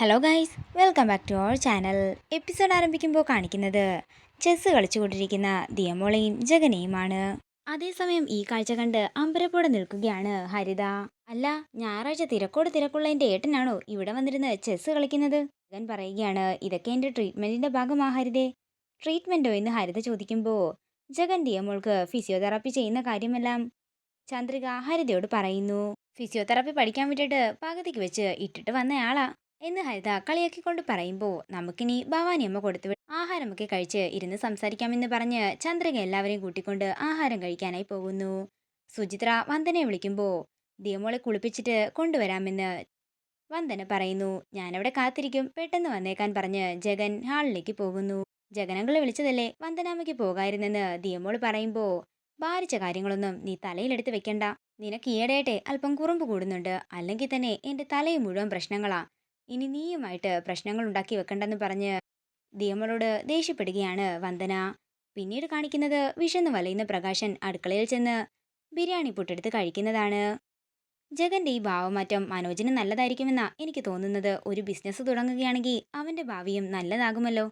Hello guys, welcome back to our channel. Episode ആരംഭിക്കുമ്പോൾ കാണിക്കുന്നത് chess കളിച്ചുകൊണ്ടിരിക്കുന്ന ദിയമോളെയും ജഗനെയുമാണ്. അതേസമയം ഈ കാഴ്ച കണ്ട് അമ്പരപ്പോടെ നിൽക്കുകയാണ് ഹരിത. അല്ല, ഞായറാഴ്ച തിരക്കോട് തിരക്കുള്ള എൻ്റെ ഏട്ടനാണോ ഇവിടെ വന്നിരുന്ന് ചെസ്സ് കളിക്കുന്നത്? ജഗൻ പറയുകയാണ്, ഇതൊക്കെ എൻ്റെ ട്രീറ്റ്മെൻറ്റിൻ്റെ ഭാഗമാ ഹരിതേ. ട്രീറ്റ്മെൻറ്റോ എന്ന് ഹരിത ചോദിക്കുമ്പോൾ ജഗൻ ദിയമോൾക്ക് ഫിസിയോതെറാപ്പി ചെയ്യുന്ന കാര്യമെല്ലാം ചന്ദ്രിക ഹരിതയോട് പറയുന്നു. ഫിസിയോതെറാപ്പി പഠിക്കാൻ വിട്ടിട്ട് പകുതിക്ക് വെച്ച് ഇട്ടിട്ട് വന്നയാളാ എന്ന് ഹരിത കളിയാക്കിക്കൊണ്ട് പറയുമ്പോൾ നമുക്കിനി ഭവാനിയമ്മ കൊടുത്തു ആഹാരമൊക്കെ കഴിച്ച് ഇരുന്ന് സംസാരിക്കാമെന്ന് പറഞ്ഞ് ചന്ദ്രിക എല്ലാവരെയും കൂട്ടിക്കൊണ്ട് ആഹാരം കഴിക്കാനായി പോകുന്നു. സുചിത്ര വന്ദനയെ വിളിക്കുമ്പോൾ ദിയമോളെ കുളിപ്പിച്ചിട്ട് കൊണ്ടുവരാമെന്ന് വന്ദന പറയുന്നു. ഞാനവിടെ കാത്തിരിക്കും, പെട്ടെന്ന് വന്നേക്കാൻ പറഞ്ഞ് ജഗൻ ഹാളിലേക്ക് പോകുന്നു. ജഗനങ്ങളെ വിളിച്ചതല്ലേ, വന്ദനാമ്മയ്ക്ക് പോകായിരുന്നെന്ന് ദിയമോള് പറയുമ്പോൾ ഭാരിച്ച കാര്യങ്ങളൊന്നും നീ തലയിലെടുത്ത് വെക്കണ്ട. നിനക്ക് ഈയിടെയായിട്ടെ അല്പം കുറുമ്പ് കൂടുന്നുണ്ട്, അല്ലെങ്കിൽ തന്നെ എൻ്റെ തലയിൽ മുഴുവൻ പ്രശ്നങ്ങളാ. ഇനി നീയുമായിട്ട് പ്രശ്നങ്ങൾ ഉണ്ടാക്കി വെക്കണ്ടെന്ന് പറഞ്ഞ് ദിയമോളോട് ദേഷ്യപ്പെടുകയാണ് വന്ദന. പിന്നീട് കാണിക്കുന്നത് വിശന്ന് വലയുന്ന പ്രകാശൻ അടുക്കളയിൽ ചെന്ന് ബിരിയാണി പുട്ടെടുത്ത് കഴിക്കുന്നതാണ്. ജഗന്റെ ഈ ഭാവമാറ്റം മനോജിന് നല്ലതായിരിക്കുമെന്നാ എനിക്ക് തോന്നുന്നത്. ഒരു ബിസിനസ് തുടങ്ങുകയാണെങ്കിൽ അവന്റെ ഭാവിയും നല്ലതാകുമല്ലോ.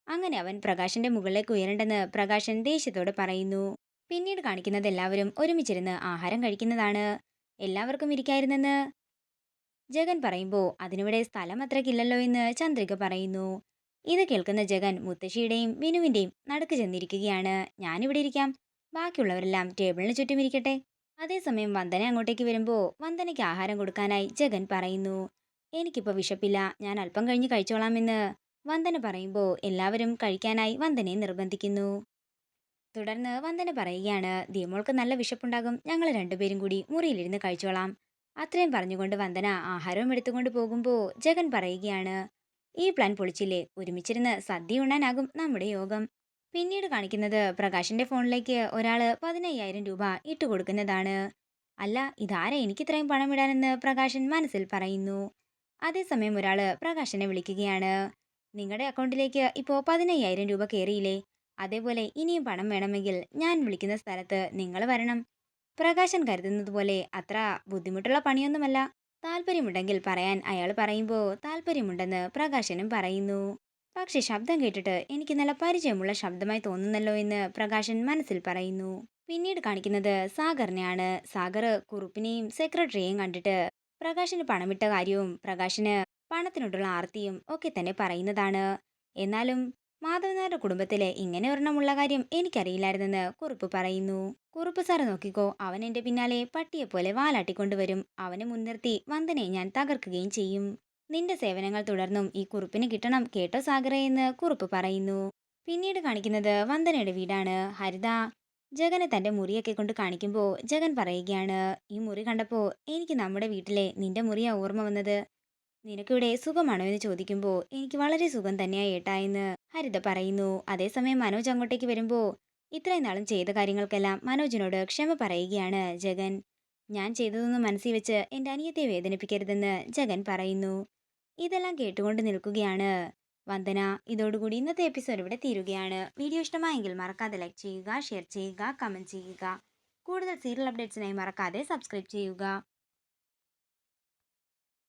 അങ്ങനെ അവൻ പ്രകാശന്റെ മുകളിലേക്ക് ഉയരണ്ടെന്ന് പ്രകാശൻ ദേഷ്യത്തോടെ പറയുന്നു. പിന്നീട് കാണിക്കുന്നത് എല്ലാവരും ഒരുമിച്ചിരുന്ന് ആഹാരം കഴിക്കുന്നതാണ്. എല്ലാവർക്കും ഇരിക്കായിരുന്നെന്ന് ജഗൻ പറയുമ്പോൾ അതിനിവിടെ സ്ഥലം അത്രയ്ക്കില്ലല്ലോ എന്ന് ചന്ദ്രിക പറയുന്നു. ഇത് കേൾക്കുന്ന ജഗൻ മുത്തശ്ശിയുടെയും വിനുവിന്റെയും നടുക്ക് ചെന്നിരിക്കുകയാണ്. ഞാനിവിടെ ഇരിക്കാം, ബാക്കിയുള്ളവരെല്ലാം ടേബിളിന് ചുറ്റും ഇരിക്കട്ടെ. അതേസമയം വന്ദന അങ്ങോട്ടേക്ക് വരുമ്പോൾ വന്ദനയ്ക്ക് ആഹാരം കൊടുക്കാനായി ജഗൻ പറയുന്നു. എനിക്കിപ്പോൾ വിശപ്പില്ല, ഞാൻ അല്പം കഴിഞ്ഞ് കഴിച്ചോളാമെന്ന് വന്ദന പറയുമ്പോൾ എല്ലാവരും കഴിക്കാനായി വന്ദനയെ നിർബന്ധിക്കുന്നു. തുടർന്ന് വന്ദന പറയുകയാണ്, ദിയമോൾക്ക് നല്ല വിശപ്പുണ്ടാകും, ഞങ്ങൾ രണ്ടുപേരും കൂടി മുറിയിലിരുന്ന് കഴിച്ചോളാം. അത്രയും പറഞ്ഞുകൊണ്ട് വന്ദന ആഹാരവും എടുത്തുകൊണ്ട് പോകുമ്പോൾ ജഗൻ പറയുകയാണ്, ഈ പ്ലാൻ പൊളിച്ചില്ലേ, ഒരുമിച്ചിരുന്ന് സദ്യ ഉണ്ണാനാകും നമ്മുടെ യോഗം. പിന്നീട് കാണിക്കുന്നത് പ്രകാശിന്റെ ഫോണിലേക്ക് ഒരാള് 15,000 രൂപ ഇട്ടുകൊടുക്കുന്നതാണ്. അല്ല, ഇതാരാ എനിക്ക് ഇത്രയും പണം ഇടാനെന്ന് പ്രകാശൻ മനസ്സിൽ പറയുന്നു. അതേസമയം ഒരാള് പ്രകാശനെ വിളിക്കുകയാണ്. നിങ്ങളുടെ അക്കൗണ്ടിലേക്ക് ഇപ്പോൾ 15,000 രൂപ കയറിയില്ലേ, അതേപോലെ ഇനിയും പണം വേണമെങ്കിൽ ഞാൻ വിളിക്കുന്ന സ്ഥലത്ത് നിങ്ങൾ വരണം. പ്രകാശൻ കരുതുന്നത് പോലെ അത്ര ബുദ്ധിമുട്ടുള്ള പണിയൊന്നുമല്ല. താല്പര്യമുണ്ടെങ്കിൽ പറയാൻ അയാൾ പറയുമ്പോൾ താല്പര്യമുണ്ടെന്ന് പ്രകാശനും പറയുന്നു. പക്ഷെ ശബ്ദം കേട്ടിട്ട് എനിക്ക് നല്ല പരിചയമുള്ള ശബ്ദമായി തോന്നുന്നല്ലോ എന്ന് പ്രകാശൻ മനസ്സിൽ പറയുന്നു. പിന്നീട് കാണിക്കുന്നത് സാഗറിനെയാണ്. സാഗർ കുറുപ്പിനെയും സെക്രട്ടറിയെയും കണ്ടിട്ട് പ്രകാശന് പണമിട്ട കാര്യവും പ്രകാശന് പണത്തിനോടുള്ള ആർത്തിയും ഒക്കെ തന്നെ പറയുന്നതാണ്. എന്നാലും മാധവനാരുടെ കുടുംബത്തിലെ ഇങ്ങനെ ഒരെണ്ണമുള്ള കാര്യം എനിക്കറിയില്ലായിരുന്നെന്ന് കുറുപ്പ് പറയുന്നു. കുറുപ്പ് സാറ് നോക്കിക്കോ, അവൻ എന്റെ പിന്നാലെ പട്ടിയെപ്പോലെ വാലാട്ടിക്കൊണ്ടുവരും. അവനെ മുൻനിർത്തി വന്ദനയെ ഞാൻ തകർക്കുകയും ചെയ്യും. നിന്റെ സേവനങ്ങൾ തുടർന്നും ഈ കുറുപ്പിന് കിട്ടണം കേട്ടോ സാഗറേ എന്ന് കുറുപ്പ് പറയുന്നു. പിന്നീട് കാണിക്കുന്നത് വന്ദനയുടെ വീടാണ്. ഹരിത ജഗനെ തന്റെ മുറിയൊക്കെ കൊണ്ട് കാണിക്കുമ്പോൾ ജഗൻ പറയുകയാണ്, ഈ മുറി കണ്ടപ്പോൾ എനിക്ക് നമ്മുടെ വീട്ടിലെ നിന്റെ മുറിയാ ഓർമ്മ വന്നത്. നിനക്കിവിടെ സുഖമാണോ എന്ന് ചോദിക്കുമ്പോൾ എനിക്ക് വളരെ സുഖം തന്നെയാ ഏട്ടാ എന്ന് ഹരിത പറയുന്നു. അതേസമയം മനോജ് അങ്ങോട്ടേക്ക് വരുമ്പോൾ ഇത്രയും നാളും ചെയ്ത കാര്യങ്ങൾക്കെല്ലാം മനോജിനോട് ക്ഷമ പറയുകയാണ് ജഗൻ. ഞാൻ ചെയ്തതൊന്നും മനസ്സിൽ വെച്ച് എൻ്റെ അനിയത്തെ വേദനിപ്പിക്കരുതെന്ന് ജഗൻ പറയുന്നു. ഇതെല്ലാം കേട്ടുകൊണ്ട് നിൽക്കുകയാണ് വന്ദന. ഇതോടുകൂടി ഇന്നത്തെ എപ്പിസോഡ് ഇവിടെ തീരുകയാണ്. വീഡിയോ ഇഷ്ടമായെങ്കിൽ മറക്കാതെ ലൈക്ക് ചെയ്യുക, ഷെയർ ചെയ്യുക, കമൻറ്റ് ചെയ്യുക. കൂടുതൽ സീരിയൽ അപ്ഡേറ്റ്സിനായി മറക്കാതെ സബ്സ്ക്രൈബ് ചെയ്യുക.